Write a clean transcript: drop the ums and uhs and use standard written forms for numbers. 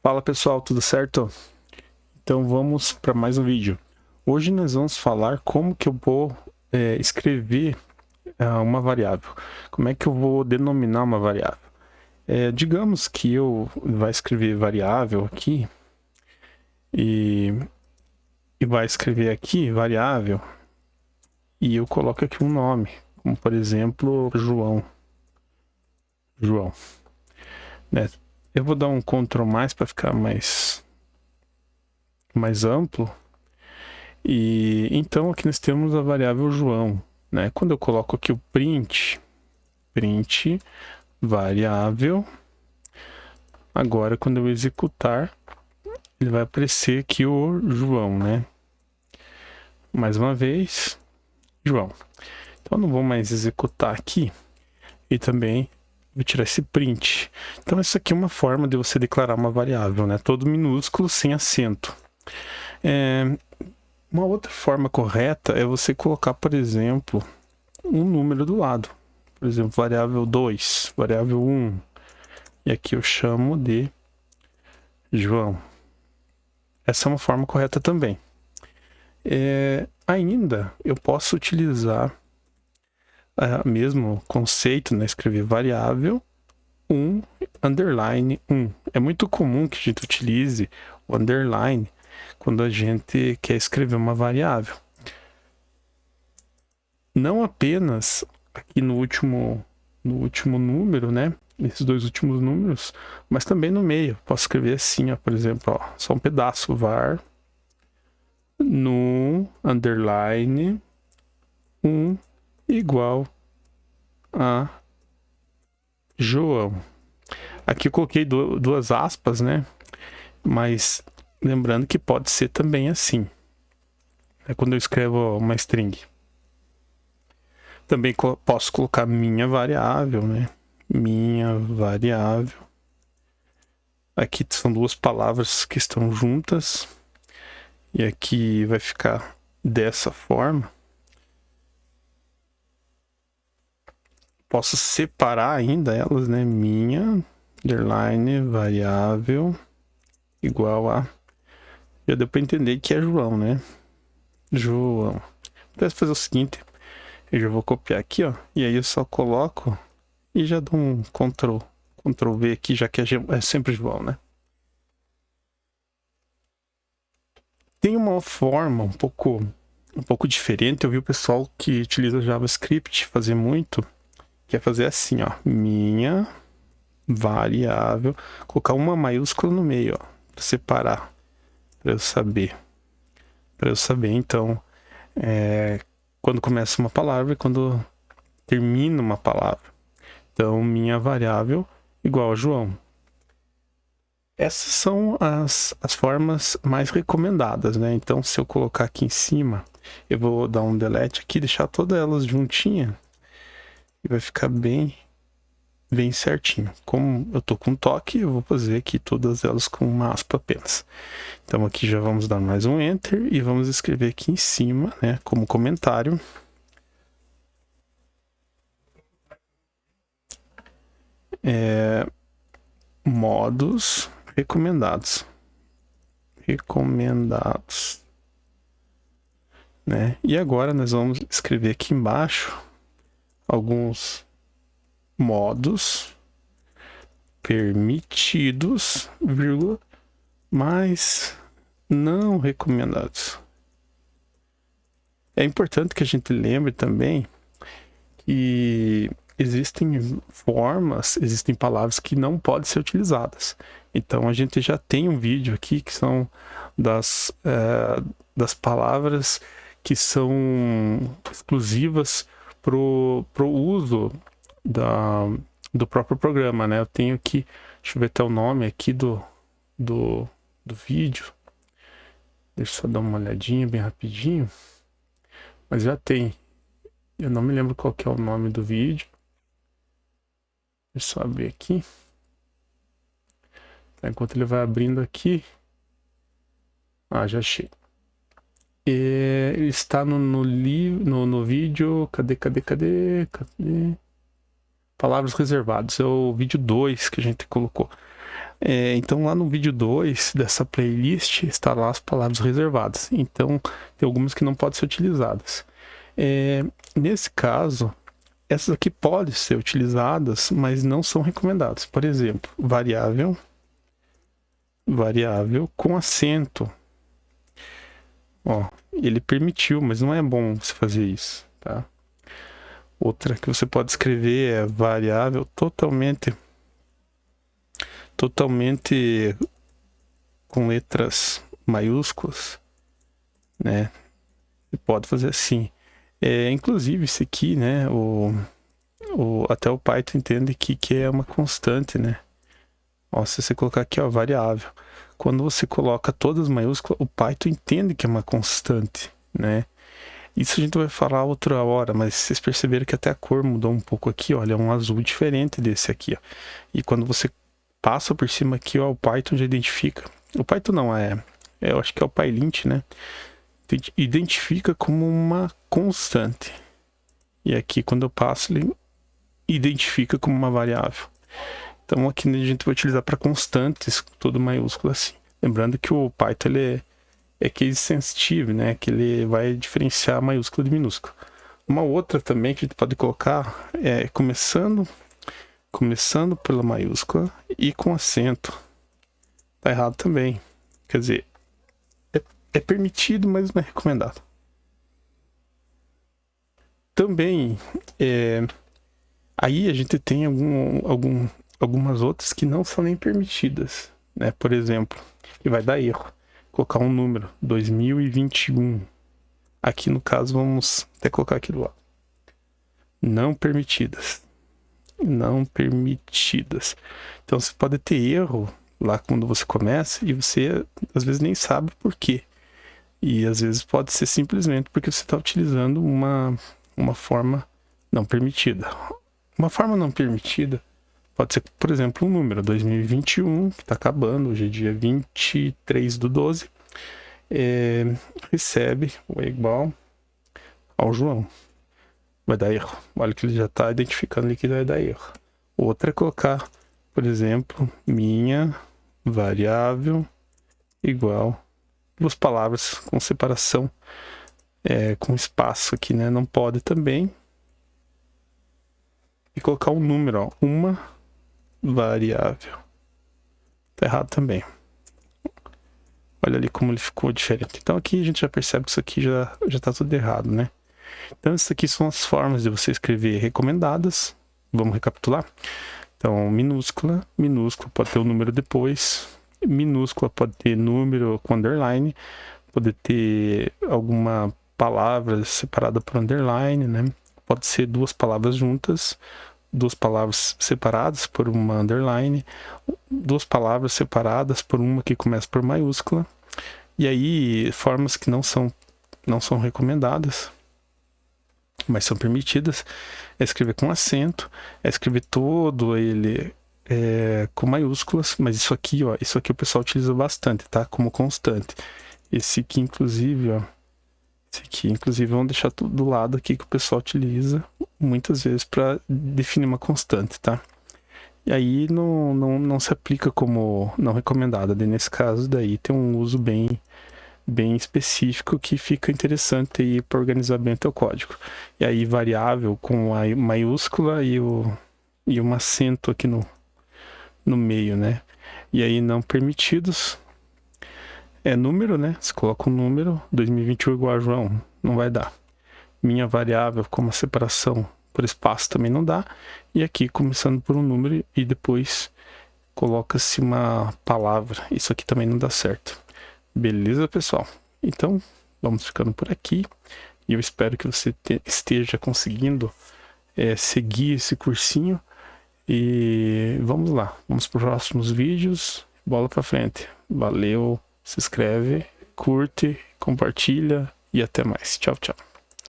Fala pessoal, tudo certo? Então vamos para mais um vídeo. Hoje nós vamos falar como que eu vou escrever uma variável. Como é que eu vou denominar uma variável? Digamos que eu vai escrever variável aqui e vai escrever aqui variável e eu coloco aqui um nome, como por exemplo João. Né? Eu vou dar um Ctrl mais para ficar mais amplo. E então aqui nós temos a variável João, né? Quando eu coloco aqui o print variável, agora quando eu executar, ele vai aparecer aqui o João, né? Mais uma vez, João. Então eu não vou mais executar aqui e também vou tirar esse print. Então isso aqui é uma forma de você declarar uma variável, né? Todo minúsculo sem acento. Uma outra forma correta é você colocar, por exemplo, um número do lado. Por exemplo, variável 2, variável 1. E aqui eu chamo de João. Essa é uma forma correta também. Ainda eu posso utilizar o mesmo conceito, né? Escrever variável 1, underline 1. É muito comum que a gente utilize o underline quando a gente quer escrever uma variável. Não apenas aqui no último número, né? Esses dois últimos números, mas também no meio. Posso escrever assim, ó, por exemplo, ó, só um pedaço, var no underline 1 igual a João. Aqui eu coloquei duas aspas, né? Mas lembrando que pode ser também assim. É quando eu escrevo uma string. Também posso colocar minha variável, né? Minha variável. Aqui são duas palavras que estão juntas. E aqui vai ficar dessa forma. Posso separar ainda elas, né? Minha, underline, variável, igual a... Já deu para entender que é João, né? João. Então, eu vou fazer o seguinte. Eu já vou copiar aqui, ó. E aí eu só coloco e já dou um Ctrl V aqui, já que é sempre João, né? Tem uma forma um pouco diferente. Eu vi o pessoal que utiliza JavaScript fazer muito, que é fazer assim, ó. Minha variável, colocar uma maiúscula no meio, ó, para separar, para eu saber. Então, quando começa uma palavra e quando termina uma palavra. Então, minha variável igual a João. Essas são as formas mais recomendadas, né? Então, se eu colocar aqui em cima, eu vou dar um delete aqui, deixar todas elas juntinhas e vai ficar bem certinho. Como eu tô com toque, eu vou fazer aqui todas elas com uma aspa apenas. Então, aqui já vamos dar mais um Enter e vamos escrever aqui em cima, né? Como comentário. Modos recomendados, né? E agora nós vamos escrever aqui embaixo alguns modos permitidos, vírgula, mas não recomendados. É importante que a gente lembre também que existem palavras que não podem ser utilizadas. Então a gente já tem um vídeo aqui que são das palavras que são exclusivas pro uso do próprio programa, né? Eu tenho aqui, deixa eu ver até o nome aqui do vídeo. Deixa eu só dar uma olhadinha bem rapidinho. Mas já tem. Eu não me lembro qual que é o nome do vídeo. Deixa eu só abrir aqui. Enquanto ele vai abrindo aqui. Já achei. Ele está no vídeo. Cadê? Palavras reservadas. É o vídeo 2 que a gente colocou. Então lá no vídeo 2 dessa playlist está lá as palavras reservadas. Então tem algumas que não podem ser utilizadas. Nesse caso, essas aqui podem ser utilizadas, mas não são recomendadas. Por exemplo, variável com acento. Ó, ele permitiu, mas não é bom você fazer isso, tá? Outra que você pode escrever é variável totalmente com letras maiúsculas, né? Você pode fazer assim. Inclusive esse aqui, né? Até o Python entende que é uma constante, né? Ó, se você colocar aqui, ó, variável. Quando você coloca todas maiúsculas, o Python entende que é uma constante, né? Isso a gente vai falar outra hora, mas vocês perceberam que até a cor mudou um pouco aqui, olha, é um azul diferente desse aqui, ó. E quando você passa por cima aqui, ó, o Python já identifica. O Python não, eu acho que é o PyLint, né? Identifica como uma constante. E aqui, quando eu passo, ele identifica como uma variável. Então aqui a gente vai utilizar para constantes, tudo maiúsculo assim. Lembrando que o Python ele é case sensitive, né? Que ele vai diferenciar maiúsculo de minúsculo. Uma outra também que a gente pode colocar é começando pela maiúscula e com acento. Tá errado também. Quer dizer, é permitido, mas não é recomendado. Também, aí a gente tem algumas outras que não são nem permitidas, né? Por exemplo, que vai dar erro. Colocar um número, 2021. Aqui no caso, vamos até colocar aqui do lado. Não permitidas. Não permitidas. Então você pode ter erro lá quando você começa e você às vezes nem sabe por quê. E às vezes pode ser simplesmente porque você está utilizando uma forma não permitida. Uma forma não permitida pode ser, por exemplo, um número 2021, que está acabando, hoje é dia 23/12, recebe o igual ao João. Vai dar erro. Olha que ele já está identificando ali que vai dar erro. Outra é colocar, por exemplo, minha variável igual duas palavras com separação, com espaço aqui, né? Não pode também. E colocar um número, ó, uma variável. Tá errado também. Olha ali como ele ficou diferente. Então aqui a gente já percebe que isso aqui já tá tudo errado, né? Então essas aqui são as formas de você escrever recomendadas. Vamos recapitular? Então minúscula pode ter um número depois. Minúscula pode ter número com underline. Pode ter alguma palavra separada por underline, né? Pode ser duas palavras juntas, duas palavras separadas por uma underline, duas palavras separadas por uma que começa por maiúscula. E aí, formas que não são recomendadas, mas são permitidas, é escrever com acento, é escrever todo ele com maiúsculas, mas isso aqui o pessoal utiliza bastante, tá? Como constante. Esse aqui, inclusive, ó, vamos deixar tudo do lado aqui que o pessoal utiliza muitas vezes para definir uma constante, tá? E aí não se aplica como não recomendada. Nesse caso daí tem um uso bem específico que fica interessante aí para organizar bem o teu código. E aí variável com a maiúscula e um acento aqui no meio, né? E aí não permitidos é número, né? Você coloca um número, 2021 igual a João, não vai dar. Minha variável com uma separação por espaço também não dá. E aqui começando por um número e depois coloca-se uma palavra. Isso aqui também não dá certo. Beleza, pessoal? Então, vamos ficando por aqui. E eu espero que você esteja conseguindo seguir esse cursinho. E vamos lá. Vamos para os próximos vídeos. Bola para frente. Valeu! Se inscreve, curte, compartilha e até mais. Tchau, tchau.